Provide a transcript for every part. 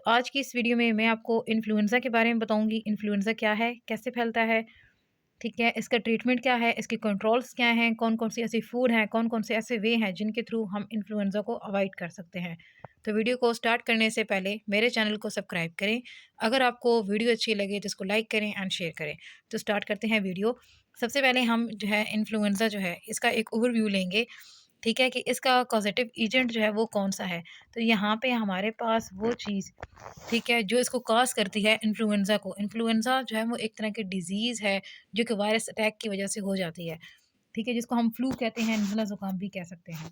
तो आज की इस वीडियो में मैं आपको इन्फ्लुएंज़ा के बारे में बताऊँगी। इन्फ्लुएंज़ा क्या है? कैसे फैलता है? ठीक है? इसका ट्रीटमेंट क्या है? इसके कंट्रोल्स क्या हैं? कौन-कौन सी ऐसी फूड हैं? कौन-कौन से ऐसे वे हैं जिनके थ्रू हम इन्फ्लुएंज़ा को अवॉइड कर सकते हैं? तो वीडियो को स्टार्ट करने से पहले मेरे चैनल को सब्सक्राइब करें। अगर आपको वीडियो अच्छी लगे तो इसको लाइक करें एंड शेयर करें। तो स्टार्ट करते हैं वीडियो। सबसे पहले हम जो है इन्फ्लुएंज़ा जो है इसका एक ओवरव्यू लेंगे। ठीक है? कि इसका कॉज़ेटिव एजेंट जो है वो कौन-सा है? तो यहाँ पे हमारे पास वो चीज़, ठीक है, जो इसको कॉज़ करती है इन्फ्लुएंज़ा को। इन्फ्लुएंज़ा जो है वो एक तरह की डिज़ीज़ है जो कि वायरस अटैक की वज़ह से हो जाती है। ठीक है? जिसको हम फ्लू कहते हैं, नज़ला ज़ुकाम भी कह सकते हैं।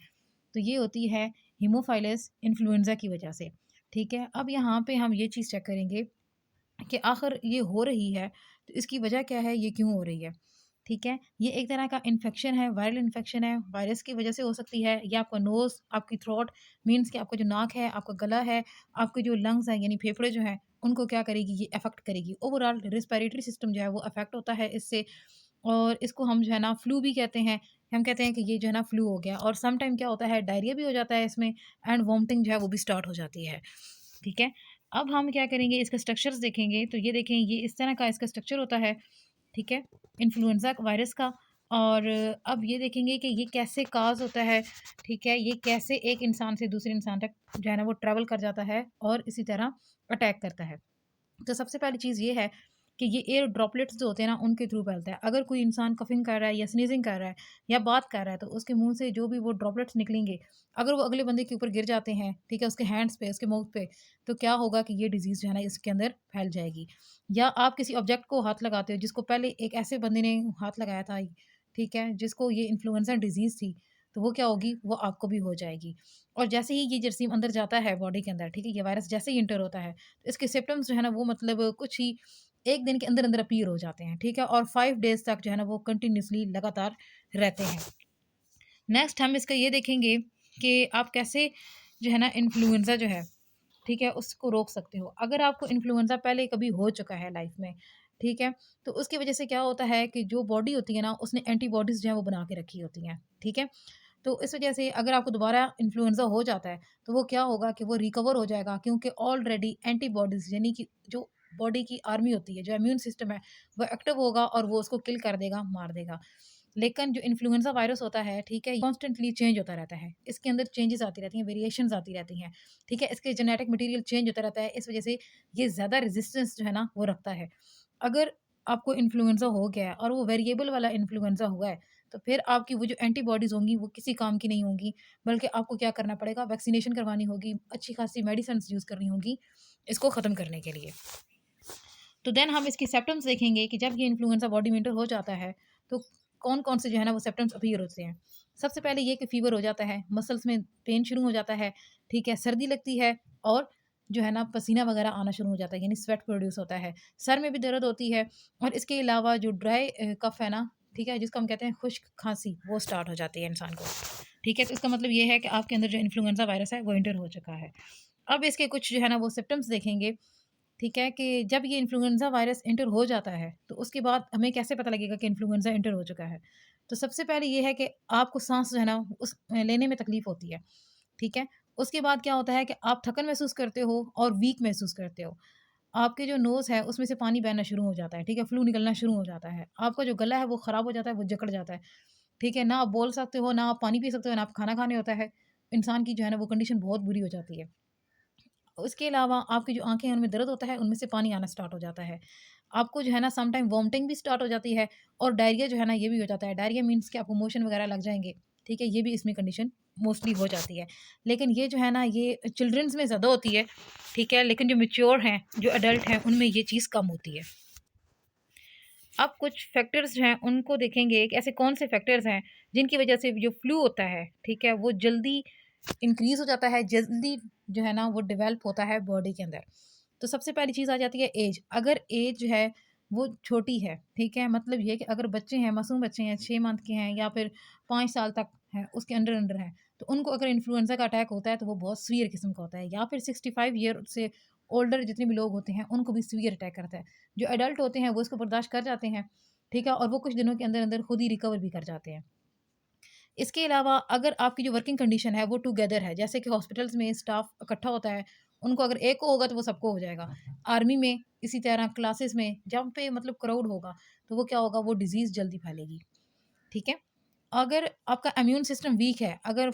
तो ये होती है हीमोफाइलस इन्फ्लुएंज़ा की वज़ह से। ठीक है? अब यहाँ पे हम ये चीज़ चेक करेंगे कि आखिर ये हो रही है, तो इसकी वजह क्या है, ये क्यों हो रही है? ठीक है? ये एक तरह का इन्फेक्शन है, वायरल इन्फेक्शन है, वायरस की वजह से हो सकती है, या आपका नोज़, आपकी थ्रोट मीन्स कि आपका जो नाक है, आपका गला है, आपके जो लंग्स हैं यानी फेफड़े जो हैं, उनको क्या करेगी, ये अफ़ेक्ट करेगी। ओवरऑल रेस्पिरेटरी सिस्टम जो है वो अफ़ेक्ट होता है इससे, और इसको हम जो है ना फ्लू भी कहते हैं। हम कहते हैं कि ये जो है ना फ्लू हो गया, और सम टाइम क्या होता है, डायरिया भी हो जाता है इसमें, एंड वॉमिटिंग जो है वो भी स्टार्ट हो जाती है। ठीक है? अब हम क्या करेंगे, इसका स्ट्रक्चर्स देखेंगे, तो ये देखें, ये इस तरह का इसका स्ट्रक्चर होता है। ठीक है? इन्फ्लुएंज़ा वायरस का। और अब ये देखेंगे कि ये कैसे काज़ होता है, ठीक है? ये कैसे एक इंसान से दूसरे इंसान तक जो है ना वो ट्रैवल कर जाता है और इसी तरह अटैक करता है। तो सबसे पहली चीज़ ये है कि ये एयर ड्रॉपलेट्स जो होते हैं ना, उनके थ्रू फैलता है। अगर कोई इंसान कफिंग कर रहा है या स्नीज़िंग कर रहा है या बात कर रहा है, तो उसके मुँह से जो भी वो ड्रॉपलेट्स निकलेंगे, अगर वो अगले बंदे के ऊपर गिर जाते हैं, ठीक है, उसके हैंड्स पे, उसके माउथ पे, तो क्या होगा कि ये डिज़ीज़ जो है ना इसके अंदर फैल जाएगी। या आप किसी ऑब्जेक्ट को हाथ लगाते हो, जिसको पहले एक ऐसे बंदे ने हाथ लगाया था, ठीक है, जिसको ये इन्फ्लुएंज़ा डिज़ीज़ थी, तो वो क्या होगी, वो आपको भी हो जाएगी। और जैसे ही ये जरासीम अंदर जाता है बॉडी के अंदर, ठीक है, ये वायरस जैसे ही एंटर होता है, इसके सिम्पटम्स जो है ना वो मतलब कुछ ही 1 दिन के अंदर-अंदर अपीयर हो जाते हैं, ठीक है? और 5 डेज़ तक जो है ना वो कंटिन्यूअसली लगातार रहते हैं। नेक्स्ट हम इसका ये देखेंगे कि आप कैसे जो है ना इन्फ्लुएंज़ा जो है, ठीक है, उसको रोक सकते हो। अगर आपको इन्फ्लुएंज़ा पहले कभी हो चुका है लाइफ़ में, ठीक है? तो उसकी वज़ह से क्या होता है कि जो बॉडी होती है ना, उसने एंटीबॉडीज़ जो है वो बना के रखी होती हैं, ठीक है? तो इस वज़ह से अगर आपको दोबारा इन्फ्लुएंज़ा हो जाता है, तो वो क्या होगा कि वो रिकवर हो जाएगा, क्योंकि ऑलरेडी एंटीबॉडीज़ यानी कि जो बॉडी की आर्मी होती है, जो इम्यून सिस्टम है, वो एक्टिव होगा और वो उसको किल कर देगा, मार देगा। लेकिन जो इन्फ्लुएंज़ा वायरस होता है, ठीक है, कॉन्स्टेंटली चेंज होता रहता है। इसके अंदर चेंजेज़ आती रहती हैं, वेरिएशंस आती रहती हैं, ठीक है? इसके जेनेटिक मटीरियल चेंज होता रहता है, इस वज़ह से ये ज़्यादा रेज़िस्टेंस जो है ना, वो रखता है। अगर आपको इन्फ्लुएंज़ा हो गया है और वो वेरिएबल वाला इन्फ्लुएंज़ा हुआ है, तो फिर आपकी वो जो एंटीबॉडीज़ होंगी, वो किसी काम की नहीं होंगी, बल्कि आपको क्या करना पड़ेगा, वैक्सीनेशन करवानी होगी, अच्छी खासी मेडिसिन्स यूज़ करनी होगी, इसको ख़त्म करने के लिए। तो देन हम इसकी सिम्पटम्स देखेंगे कि जब ये इन्फ्लुएंज़ा बॉडी में एंटर हो जाता है, तो कौन-कौन से जो है ना वो सिम्पटम्स अपीयर होते हैं। सबसे पहले ये कि फ़ीवर हो जाता है, मसल्स में पेन शुरू हो जाता है, ठीक है, सर्दी लगती है, और जो है ना पसीना वगैरह आना शुरू हो जाता है, यानी स्वेट प्रोड्यूस होता है। सर में भी दर्द होती है, और इसके अलावा जो ड्राई कफ़ है ना, ठीक है, जिसको हम कहते हैं खुश्क खाँसी, वो स्टार्ट हो जाती है इंसान को। ठीक है, तो इसका मतलब ये है कि आपके अंदर जो इन्फ्लुएंज़ा वायरस है वो एंटर हो चुका है। अब इसके कुछ जो है ना वो सिम्पटम्स देखेंगे, ठीक है, कि जब ये इन्फ्लुएंज़ा वायरस एंटर हो जाता है, तो उसके बाद हमें कैसे पता लगेगा कि इन्फ्लुएंज़ा एंटर हो चुका है? तो सबसे पहले ये है कि आपको साँस जो है ना लेने में तकलीफ़ होती है, ठीक है? उसके बाद क्या होता है कि आप थकन महसूस करते हो और वीक महसूस करते हो। आपके जो नोज़ है उसमें से पानी बहना शुरू हो जाता है, ठीक है? फ्लू निकलना शुरू हो जाता है। आपका जो गला है वो ख़राब हो जाता है, वो जकड़ जाता है, ठीक है? ना आप बोल सकते हो, ना आप पानी पी सकते हो, ना आप खाना खाने होता है। इंसान की जो है ना वो कंडीशन बहुत बुरी हो जाती है। उसके अलावा आपकी जो आँखें हैं उनमें दर्द होता है, उनमें से पानी आना स्टार्ट हो जाता है। आपको जो है ना सम टाइम वॉमिटिंग भी स्टार्ट हो जाती है, और डायरिया जो है ना ये भी हो जाता है। डायरिया मीन्स कि आपको मोशन वगैरह लग जाएँगे, ठीक है? ये भी इसमें कंडीशन मोस्टली हो जाती है। लेकिन ये जो है ना ये चिल्ड्रंस में ज़्यादा होती है, ठीक है? लेकिन जो मैच्योर हैं, जो एडल्ट हैं, उनमें ये चीज़ कम होती है। अब कुछ फैक्टर्स जो हैं उनको देखेंगे कि ऐसे कौन से फैक्टर्स हैं जिनकी वजह से जो फ्लू होता है, ठीक है, वो जल्दी इंक्रीज़ हो जाता है, जल्दी जो है ना वो डेवलप होता है बॉडी के अंदर। तो सबसे पहली चीज़ आ जाती है ऐज। अगर ऐज जो है वो छोटी है, ठीक है, मतलब ये कि अगर बच्चे हैं, मासूम बच्चे हैं, 6 मंथ के हैं या फिर 5 साल तक हैं, उसके अंडर-अंडर हैं, तो उनको अगर इन्फ्लुएंज़ा का अटैक होता है तो वो बहुत सीवियर किस्म का होता है। या फिर 65 ईयर से ओल्डर जितने भी लोग होते हैं उनको भी सीवियर अटैक करता है। जो एडल्ट होते हैं वो इसको बर्दाश्त कर जाते हैं, ठीक है, और वो कुछ दिनों के अंदर-अंदर खुद ही रिकवर भी कर जाते हैं। इसके अलावा अगर आपकी जो वर्किंग कंडीशन है वो टुगेदर है, जैसे कि हॉस्पिटल्स में स्टाफ इकट्ठा होता है उनको अगर एक को होगा तो वो सबको हो जाएगा। आर्मी में इसी तरह क्लासेस में जहाँ पे मतलब क्राउड होगा, तो वो क्या होगा, वो डिज़ीज़ जल्दी फैलेगी, ठीक है? अगर आपका इम्यून सिस्टम वीक है, अगर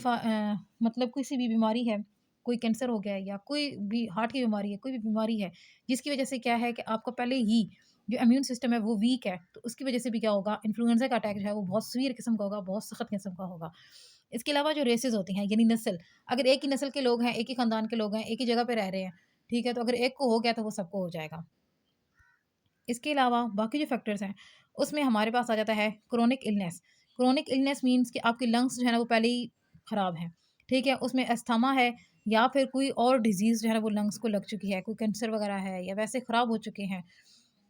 मतलब किसी भी बीमारी है, कोई कैंसर हो गया है या कोई भी हार्ट की बीमारी है, कोई भी बीमारी है, जिसकी वजह से क्या है कि आपका पहले ही जो इम्यून सिस्टम है वो वीक है, तो उसकी वजह से भी क्या होगा, इन्फ्लुएंजा का अटैक जो है वो बहुत सीवियर किस्म का होगा, बहुत सख्त किस्म का होगा। इसके अलावा जो रेसेस होती हैं यानी नस्ल, अगर एक ही नस्ल के लोग हैं, एक ही खानदान के लोग हैं, एक ही जगह पे रह रहे हैं, ठीक है? तो अगर एक को हो गया तो वो सबको हो जाएगा। इसके अलावा बाकी जो फैक्टर्स हैं, उसमें हमारे पास आ जाता है chronic illness. Chronic illness means कि आपके लंग्स जो है ना वो पहले ही ख़राब हैं, ठीक है? उसमें अस्थमा है या फिर कोई और डिज़ीज़ जो है ना वो लंग्स को लग चुकी है, कोई कैंसर वगैरह है या वैसे ख़राब हो चुके हैं।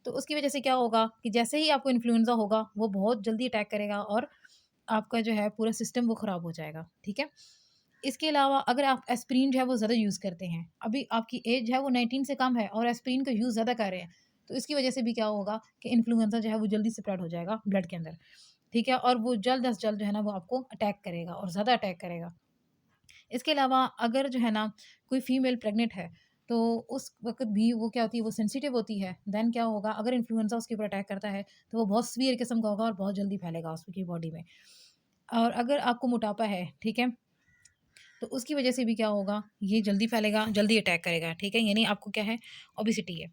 तो उसकी वजह से क्या होगा कि जैसे ही आपको इन्फ्लुएंज़ा होगा, वो बहुत जल्दी अटैक करेगा और आपका जो है पूरा सिस्टम वो ख़राब हो जाएगा, ठीक है? इसके अलावा अगर आप एस्पिरिन जो है वो ज़्यादा यूज़ करते हैं, अभी आपकी एज है वो 19 से कम है और एस्पिरिन का यूज़ ज़्यादा कर रहे हैं, तो इसकी वजह से भी क्या होगा कि इन्फ्लुएंज़ा जो है वो जल्दी स्प्रेड हो जाएगा ब्लड के अंदर, ठीक है? और वो जल्द अज़ जल्द जो है ना वो आपको अटैक करेगा और ज़्यादा अटैक करेगा। इसके अलावा अगर जो है ना कोई फीमेल प्रेग्नेंट है, तो उस वक़्त भी वो क्या होती है, वो सेंसिटिव होती है। देन क्या होगा, अगर इन्फ्लुएंज़ा उसके ऊपर अटैक करता है, तो वो बहुत सीवियर किस्म का होगा और बहुत जल्दी फैलेगा उसकी बॉडी में। और अगर आपको मोटापा है, ठीक है? तो उसकी वजह से भी क्या होगा, ये जल्दी फैलेगा, जल्दी अटैक करेगा, ठीक है? यानी आपको क्या है, ओबेसिटी है।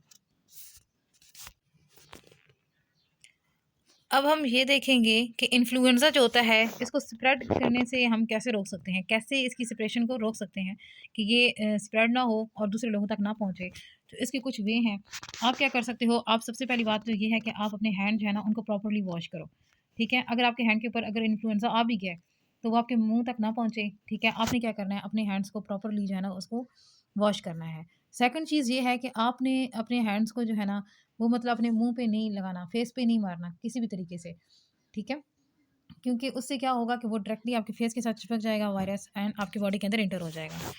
अब हम ये देखेंगे कि इन्फ्लुएंज़ा जो होता है, इसको स्प्रेड करने से हम कैसे रोक सकते हैं? कैसे इसकी स्प्रेशन को रोक सकते हैं कि ये स्प्रेड ना हो और दूसरे लोगों तक ना पहुँचे? तो इसके कुछ वे हैं। आप क्या कर सकते हो, आप सबसे पहली बात तो ये है कि आप अपने हैंड जो है ना, उनको प्रॉपर्ली वॉश करो, ठीक है? अगर आपके हैंड के ऊपर अगर इन्फ्लुएंज़ा आ भी गया है, तो वो आपके मुँह तक ना पहुँचे, ठीक है? आपने क्या करना है, अपने हैंड्स को प्रॉपर्ली जो है ना, उसको वॉश करना है। सेकंड चीज़ ये है कि आपने अपने हैंड्स को जो है ना, वो मतलब अपने मुँह पे नहीं लगाना, फेस पे नहीं मारना किसी भी तरीके से, ठीक है? क्योंकि उससे क्या होगा कि वो डायरेक्टली आपके फेस के साथ चिपक जाएगा वायरस एंड आपकी बॉडी के अंदर एंटर हो जाएगा।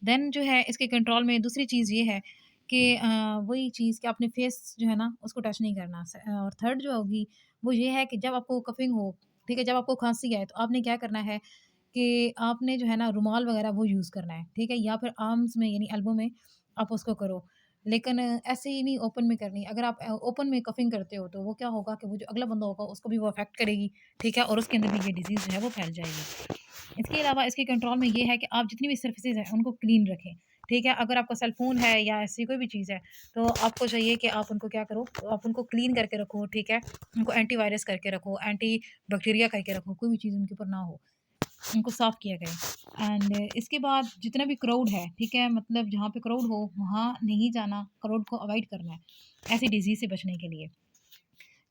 देन जो है इसके कंट्रोल में दूसरी चीज़ ये है कि वही चीज़ कि आपने फेस जो है ना उसको टच नहीं करना। और थर्ड जो होगी वो ये है कि जब आपको कफ़िंग हो, ठीक है? जब आपको खाँसी आए तो आपने क्या करना है कि आपने जो है ना रुमाल वगैरह वो यूज़ करना है, ठीक है? या फिर आर्म्स में यानी एल्बो में आप उसको करो। लेकिन ऐसे ही नहीं ओपन में करनी। अगर आप ओपन में कफ़िंग करते हो तो वो क्या होगा कि वो जो अगला बंदा होगा उसको भी वो अफ़ेक्ट करेगी, ठीक है? और उसके अंदर भी ये डिज़ीज़ जो है वो फैल जाएगी। इसके अलावा इसके कंट्रोल में ये है कि आप जितनी भी सर्फेसेज़ हैं उनको क्लीन रखें, ठीक है? अगर आपका सेल फ़ोन है या ऐसी कोई भी चीज़ है, तो आपको चाहिए कि आप उनको क्या करो, आप उनको क्लीन करके रखो, ठीक है? उनको एंटीवायरस करके रखो, एंटी बैक्टीरिया करके रखो, कोई भी चीज़ उनके ऊपर ना हो। उनको साफ़ किया गया एंड इसके बाद जितना भी क्राउड है, ठीक है? मतलब जहाँ पे क्राउड हो, वहाँ नहीं जाना, क्राउड को अवॉइड करना है, ऐसी डिज़ीज़ से बचने के लिए।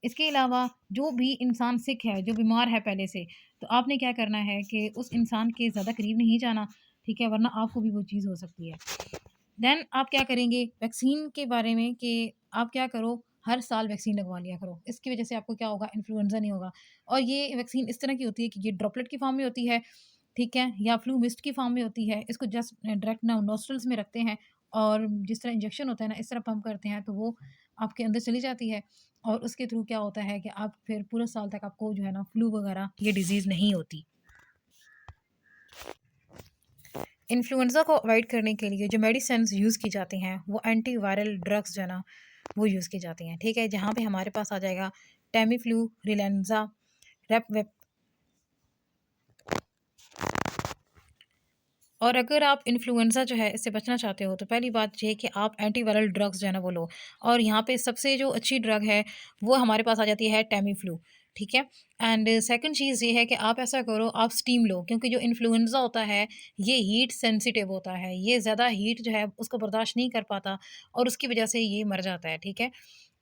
इसके अलावा जो भी इंसान सिक है, जो बीमार है पहले से, तो आपने क्या करना है कि उस इंसान के ज़्यादा करीब नहीं जाना, ठीक है? वरना आपको भी वो चीज़ हो सकती है। देन आप क्या करेंगे वैक्सीन के बारे में कि आप क्या करो, हर साल वैक्सीन लगवा लिया करो। इसकी वज़ह से आपको क्या होगा, इन्फ्लुएंज़ा नहीं होगा। और ये वैक्सीन इस तरह की होती है कि ये ड्रॉपलेट की फ़ॉर्म में होती है, ठीक है? या फ्लू मिस्ट की फ़ॉर्म में होती है। इसको जस्ट डायरेक्ट ना नॉस्ट्रल्स में रखते हैं और जिस तरह इंजेक्शन होता है ना, इस तरह पंप करते हैं, तो वो आपके अंदर चली जाती है और उसके थ्रू क्या होता है कि आप फिर पूरे साल तक आपको जो है ना फ्लू वगैरह ये डिज़ीज़ नहीं होती। इन्फ्लुएंज़ा को अवॉइड करने के लिए जो मेडिसिन्स यूज़ की जाती हैं, वो एंटीवायरल ड्रग्स जो है ना, वो यूज़ की जाती हैं, ठीक है? जहाँ पे हमारे पास आ जाएगा टैमीफ्लू, रिलेंज़ा, रेपवेप। और अगर आप इन्फ्लुएंज़ा जो है इससे बचना चाहते हो तो पहली बात ये है कि आप एंटीवायरल ड्रग्स जो है ना वो लो। और यहाँ पे सबसे जो अच्छी ड्रग है वो हमारे पास आ जाती है टैमीफ्लू, ठीक है? एंड सेकंड चीज़ ये है कि आप ऐसा करो, आप स्टीम लो, क्योंकि जो इन्फ्लुएंज़ा होता है ये हीट सेंसिटिव होता है, ये ज़्यादा हीट जो है उसको बर्दाश्त नहीं कर पाता और उसकी वजह से ये मर जाता है, ठीक है?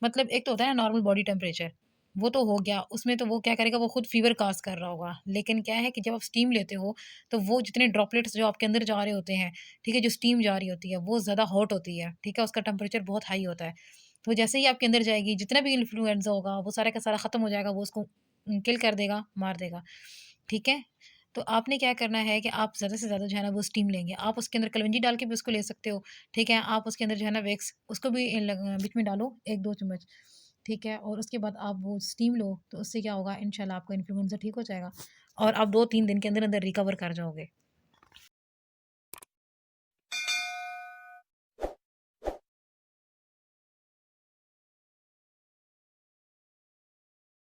मतलब एक तो होता है नॉर्मल बॉडी टेम्परेचर, वो तो हो गया, उसमें तो वो क्या करेगा, वो खुद फ़ीवर काज़ कर रहा होगा। लेकिन क्या है कि जब आप स्टीम लेते हो तो वो जितने ड्रॉपलेट्स जो आपके अंदर जा रहे होते हैं, ठीक है, जो स्टीम जा रही होती है, वो ज़्यादा हॉट होती है, ठीक है, उसका टेम्परेचर बहुत हाई होता है। तो जैसे ही आपके अंदर जाएगी, जितना भी इन्फ्लुएंज़ा होगा, वो सारा का सारा ख़त्म हो जाएगा, वो उसको किल कर देगा, मार देगा, ठीक है? तो आपने क्या करना है कि आप ज़्यादा से ज़्यादा जो है ना, वो स्टीम लेंगे। आप उसके अंदर कलौंजी डाल के भी उसको ले सकते हो, ठीक है? आप उसके अंदर जो है ना विक्स, उसको भी बीच में डालो 1-2 चम्मच, ठीक है? और उसके बाद आप वो स्टीम लो, तो उससे क्या होगा, इंशाल्लाह आपका इन्फ्लुएंज़ा ठीक हो जाएगा और आप 2-3 दिन के अंदर-अंदर रिकवर कर जाओगे।